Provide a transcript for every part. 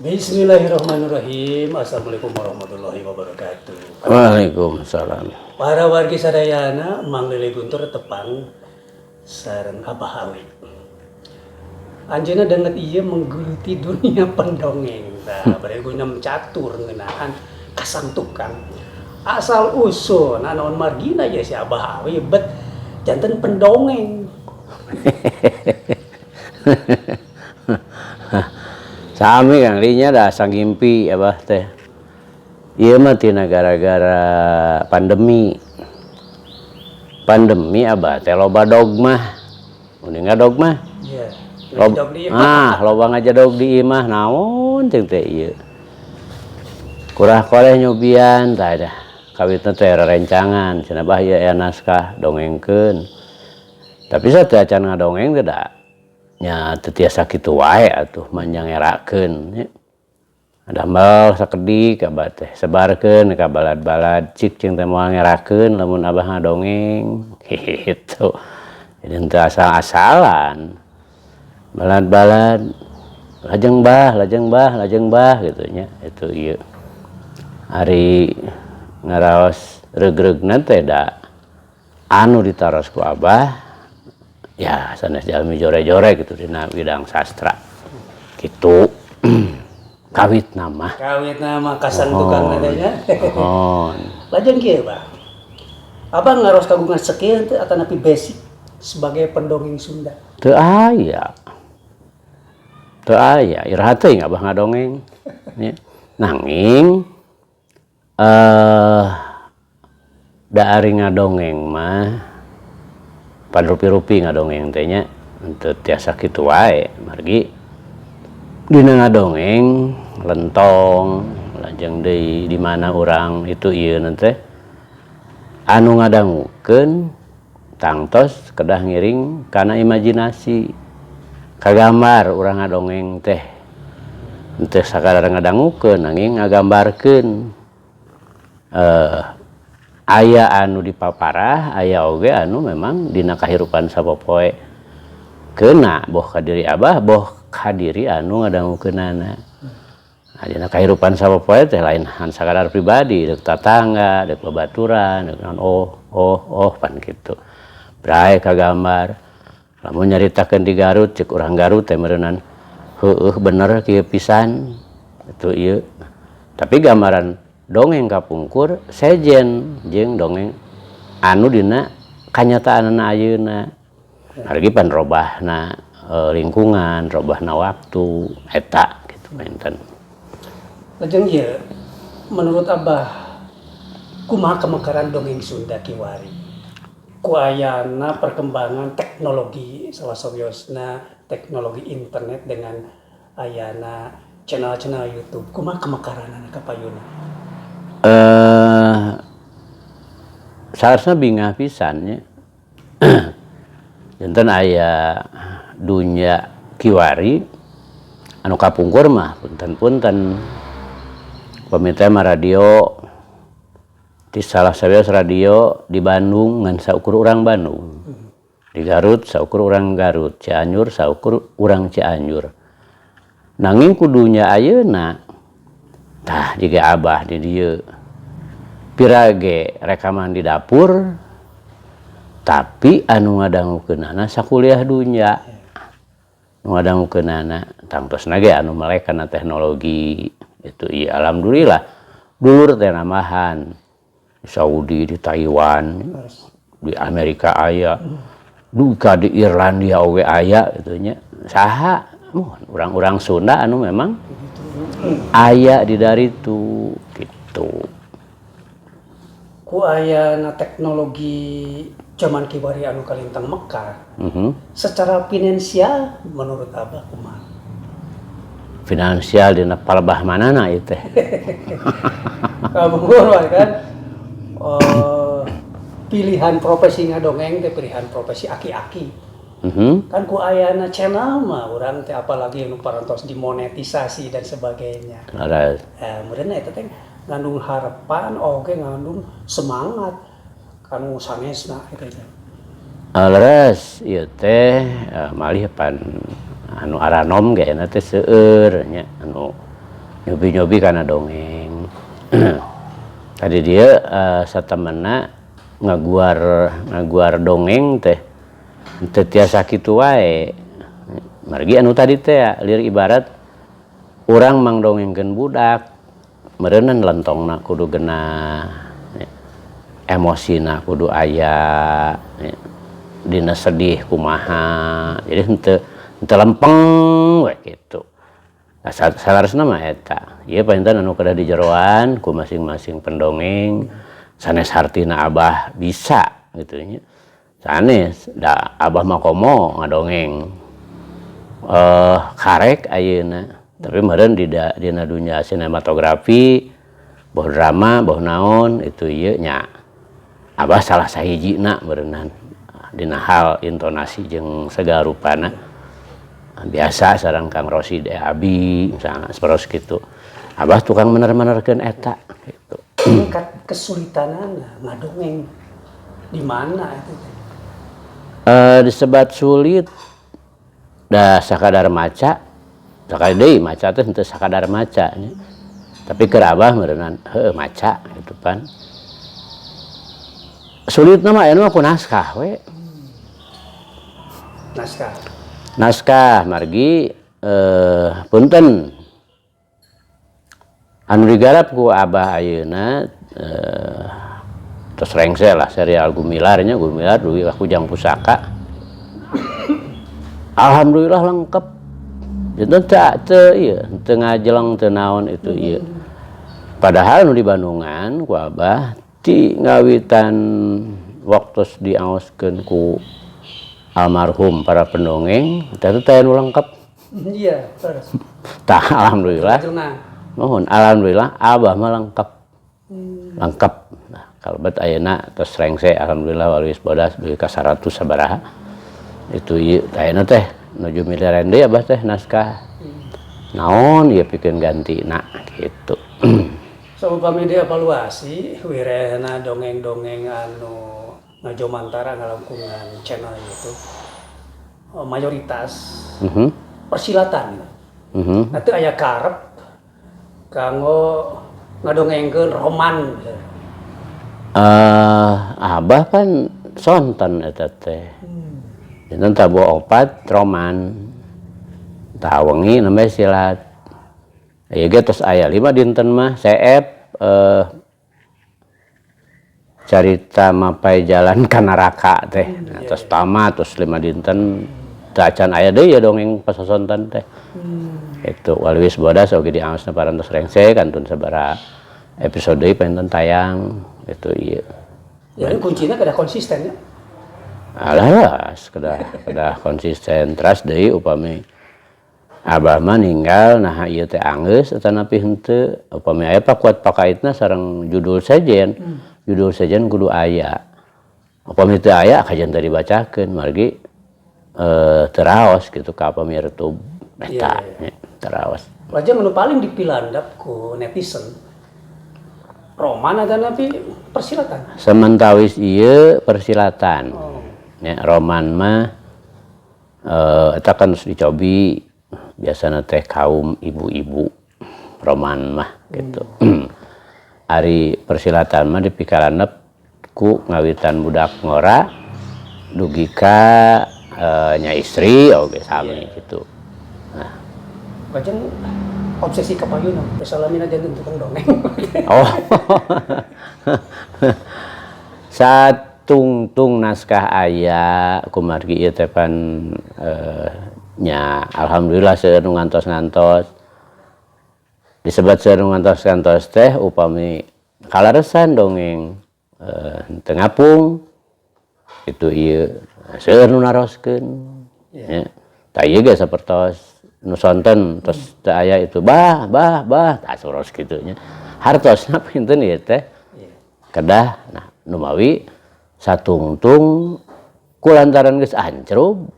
Bismillahirrahmanirrahim. Assalamualaikum warahmatullahi wabarakatuh. Waalaikumsalam. Para wargi sadayana manglili guntur tepang sareng Abah Awi. Anjeunna denget ieu menggeluti dunia pendongeng. Tah bari guna catur ngeunaan kasang tukang. Asal usul naon margina ya si Abah Awi bet janten pendongeng. Sami Kang dinya da sangimpi Abah teh. Ieu mah tina gara-gara pandemi. Pandemi Abah teh loba dogma. Mun ngadogma? Iya. Loba ngajadog di imah naon teh ieu. Kurah koleh nyobian tah dah. Kawitna teh rerencangan cenah Abah ieu aya naskah dongengkeun. Tapi sateu acan ngadongeng teh da nya teu tiasa kitu wae atuh manjang ngerakeun nya. Adamel sakedik Abah teh sebarkeun ka balad-balad cik cing teh moal ngerakeun lamun Abah ngadongeng kitu. Jadi teu asal-asalan. Balad-balad lajeng bah gitu nya itu ieu. Ari ngaraos reug-reugna teh da anu ditaros ku Abah ya sanes jalmi jore-jore gitu dina bidang sastra gitu. Kawit nama kasang tukang nadanya. Lajeng kieu Bang, Abah ngaros kagungan sekieu teh atanapi basic sebagai pendongeng Sunda. Teu aya iraha teuing Abah ngadongeng nya. Nanging da ari ngadongeng mah pan rupi-rupi ngadongeng teh nya teu tiasa kitu wae margi dina ngadongeng lentong lajeng deui di mana urang itu ieu teh anu ngadangukeun tangtos kedah ngiring kana imajinasi kagambar urang ngadongeng teh teu sakadar ngadangukeun nanging ngagambarkeun aya anu dipaparah aya oge anu memang dina kahirupan sapopoe keuna boh ka diri Abah boh ka diri anu ngadangukeunana. Nah, dina kahirupan sapopoe teh lain han sakadar pribadi deuk tatangga deuk babaturan deuk oh pan kitu. Brae kagambar lamun nyaritakeun di Garut ceuk urang Garut teh meureunnan heueuh bener kieu pisan itu ieu. Tapi gambaran dongeng kapungkur sejen jeung dongeng anu dina kanyataanna ayeuna. Margi pan robahna lingkungan, robahna waktu eta gitu benten. Lajeng ieu menurut Abah kumaha kemekaran dongeng Sunda kiwari? Ku ayana perkembangan teknologi salah sawiosna teknologi internet dengan ayana channel-channel YouTube. Kumaha kemekaranana kapayuna? Saeursna bingah pisan nya. Janten aya dunya kiwari anu kapungkur mah punten-punten. Pamita mah radio di salah sawios radio di Bandung ngan saukur urang Bandung. Di Garut saukur urang Garut, Cianjur saukur urang Cianjur. Nanging kudunya ayeuna tah jiga Abah di dieu pirage rekaman di dapur tapi anu ngadangukeunana sakuliah dunya nu ngadangukeunana tangtosna ge anu melek kana teknologi itu iya alhamdulillah dulur teh namahan di Saudi di Taiwan di Amerika aya duka di Irlandia oge aya gitu nya saha urang-urang Sunda anu memang aya di dari itu gitu. Ku ayana teknologi zaman kiwari anu kalintang mekar. Secara finansial menurut Abah kumaha? Finansial dina palebah manana ieu teh. Kabungkur kan pilihan profesi ngadongeng teh pilihan profesi aki-aki. Kan ku ayana channel mah urang teh apalagi anu parantos dimonetisasi dan sebagainya. Meureunna eta teh ngandung harapan oge ngandung semangat kanu sanesna eta teh. Leres ieu teh malih pan anu aranom ge na teh seueur nya anu nyobi-nyobi karena dongeng. Tadi dia satemena ngaguar dongeng teh teu tiasa kitu wae. Margi anu tadi teh lir ibarat urang mangdongengkeun budak meureunna lentongna kudu genah, emosina kudu aya, dina sedih kumaha, jadi henteu lempeng we kitu. Nah, salaresna mah eta. Ieu painten anu kedah di jeroan ku masing-masing pendongeng sanes hartina Abah bisa gitu nya. Sanes da Abah mah komo ngadongeng karek ayeuna. Tapi meureun dina dunya sinematografi, boh drama, boh naon itu ieu nya. Abah salah sahijina meureunna dina hal intonasi jeung segala rupana. Biasa sareng Kang Rosid Abi misalnya sapertos kitu. Abah tukang mener-menerkeun eta gitu. Tingkat kesulitanana ngadongeng di mana itu? Disebat sulit da sakadar maca, sakali deui maca teh henteu sakadar maca nya. Tapi keur Abah meureunna heueuh maca gitu pan. Sulitna mah aya mah ku naskah we. Naskah margi punten anu digarap ku Abah ayeuna tos rengse lah serial Gumilar nya, Gumilar dugi ka Kujang Pusaka. Alhamdulillah lengkep. Itu teu ieu teu ngajeleng teu naon itu ieu. Padahal nu di Bandungan ku Abah ti ngawitan waktos diaoskeun ku almarhum para pendongeng eta teh anu lengkep. Iya, terus. Tah alhamdulillah. Mohon alhamdulillah Abah mah lengkep. Lengkep. Nah, kalebet ayeuna tos rengse alhamdulillah Waluis Bodas dugi ka 100 sabaraha. Itu ieu ayeuna teh nuju miliaran deui Abah teh naskah. Naon ieu pikeun gantina gitu. Saupami dia evaluasi wirehna dongeng-dongeng anu ngajomantara ngalangkungan channel itu mayoritas persilatan. Nanti aya karep kanggo ngadongengkeun roman. Abah kan sonten eta teh. Dinten tabu opat roman. Tah wengi nembe silat. Ieu ge tos aya 5 dinten mah CF carita mapai jalan ka neraka teh. Tos tamat tos 5 dinten teu acan aya deui ya dongeng pasosonten teh. Itu Waluis Bodas oge diaosna parantos rengse kantun sabaraha episode deui painten tayang itu ieu. Ya kuncinya kada konsisten ya. Alas kedah konsisten teras deui upami Abah mah ninggal nah ieu teh anggeus atanapi henteu upami aya pakuat pakaitna sareng judul sejen. Judul sejen kudu aya. Upami teu aya kajian teh dibacakeun margi teu raos kitu ka upami YouTube eta terawas. Lajeng anu paling dipilandap ku netizen roman atanapi persilatan. Sementawis ieu persilatan. Ya, roman mah eta kan harus dicobi biasana teh kaum ibu-ibu roman mah gitu. Ari persilatan mah dipikaranep ku ngawitan budak ngora dugi ka nya istri oge sami gitu. Nah, Lajeng obsesi kapayun pesalamina jangan tukang dongeng. Oh. Satungtung naskah aya kumargi ieu teh pan nya alhamdulillah seueur nu ngantos-ngantos. Disebat seueur nu ngantos-ngantos teh upami kalaresan dongeng teu ngapung itu ieu seueur nu naroskeun. Ya. Tah ieu ge sapertos nu sonten tos teu aya itu bah tah saros kitu nya. Hartosna pinten ieu teh. Kedah nah nu mawi satungtung kulantaran geus ancrub.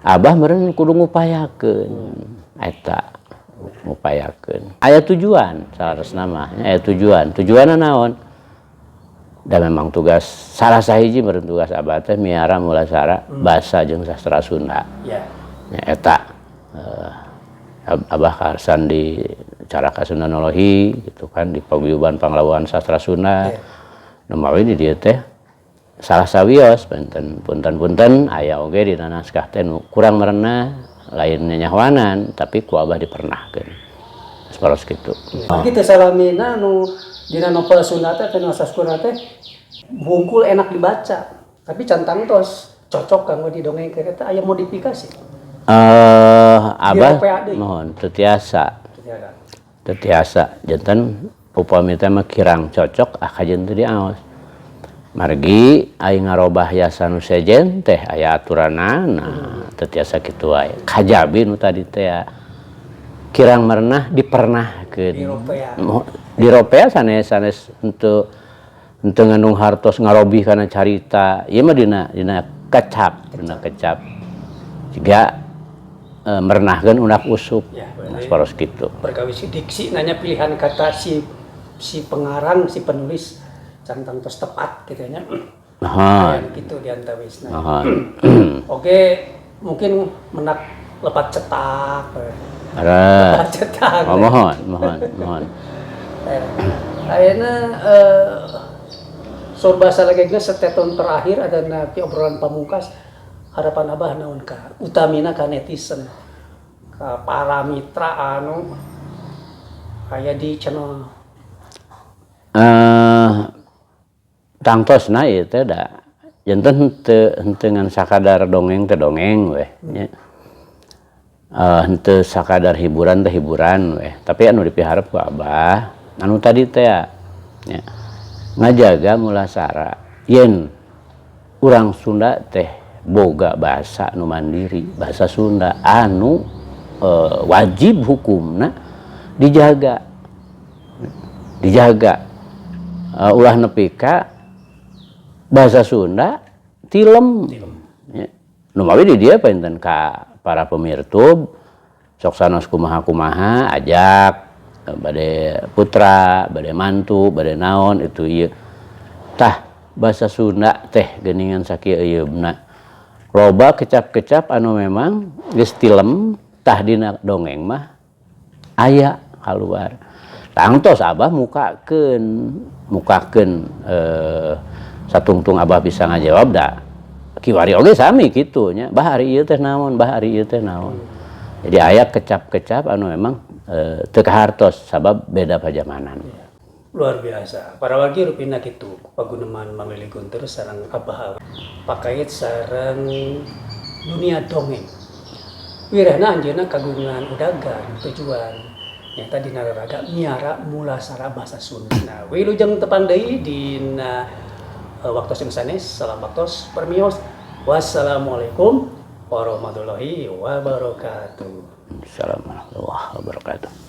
Abah meureun kudu ngupayakeun eta ngupayakeun. Aya tujuan saresna mah, aya tujuan. Tujuanna naon? Da memang tugas salah sahiji meureun tugas Abah teh miara mulasara basa jeung sastra Sunda. Ya eta Abah karsan Caraka Sundanolohi gitu kan di paguyuban Panglawuan Sastra Sunda. Numawi di dieu teh salah sawios punten aya oge dina naskah teh nu kurang merenah lain nyahwanan tapi ku Abah dipernahkeun. Saparos kitu. Gitu salamina nu dina novel Sunda teh nu saskuna teh bungkul enak dibaca, tapi cantang tos cocok kanggo didongengkeun eta aya modifikasi. Abah mohon teu tiasa. Janten upami teh mah kirang cocok kajen teu diaos. Margi aing ngarobah yasa nu sejen teh aya aturanna teu tiasa kitu wae. Kajabi nu tadi teh kirang merenah dipernahkeun. Diropea sanes henteu ngandung hartos ngarobih kana carita. Ieu mah dina kecap. Jiga merenahkeun unak usuk. Saparos kitu. Perkawis diksi nanya pilihan kata si pengarang, si penulis cantang tos tepat gitu nya. Gitu diantawisna. Oke, mungkin menak lepat cetak. Lepat cetak. Mohon. Ayeuna sorba salagegna seteton terakhir ada nanti obrolan pamungkas harapan Abah naon ka utamina ka netizen ka para mitra anu aya di channel tangtosna ieu teh da janten henteu ngan sakadar dongeng teh dongeng we nya. Henteu sakadar hiburan teh hiburan we, tapi anu dipiharep ku Abah anu tadi teh nya ngajaga mulasara yen urang Sunda teh boga bahasa nu mandiri, bahasa Sunda anu wajib hukumna dijaga. Ulah nepi ka bahasa Sunda tilem. Nu mawi di dieu painten ka para pemirtub sok sanes kumaha-kumaha ajak bade putra, bade mantu, bade naon itu ieu. Tah bahasa Sunda teh geuningan sakieu eyeumna. Loba kecap-kecap anu memang geus tilem tah dina dongeng mah aya kaluar. Tangtos Abah mukakeun satungtung Abah bisa ngajawab da kiwari oge sami kitu nya. Bah ari ieu teh naon, Jadi aya kecap-kecap anu memang teu kahartos sabab beda pajamanan. Luar biasa. Para wagi rupina kitu paguneman Mang Lili Guntur sareng Abah pakait sareng dunia dongeng. Wirehna anjeunna kagungan udagan tujuan nyata dina raraga miara mulasara basa Sunda. Wilujeng tepang deui dina waktos yang sanes salam waktos permios. Wassalamualaikum warahmatullahi wabarakatuh. Assalamualaikum warahmatullahi wabarakatuh.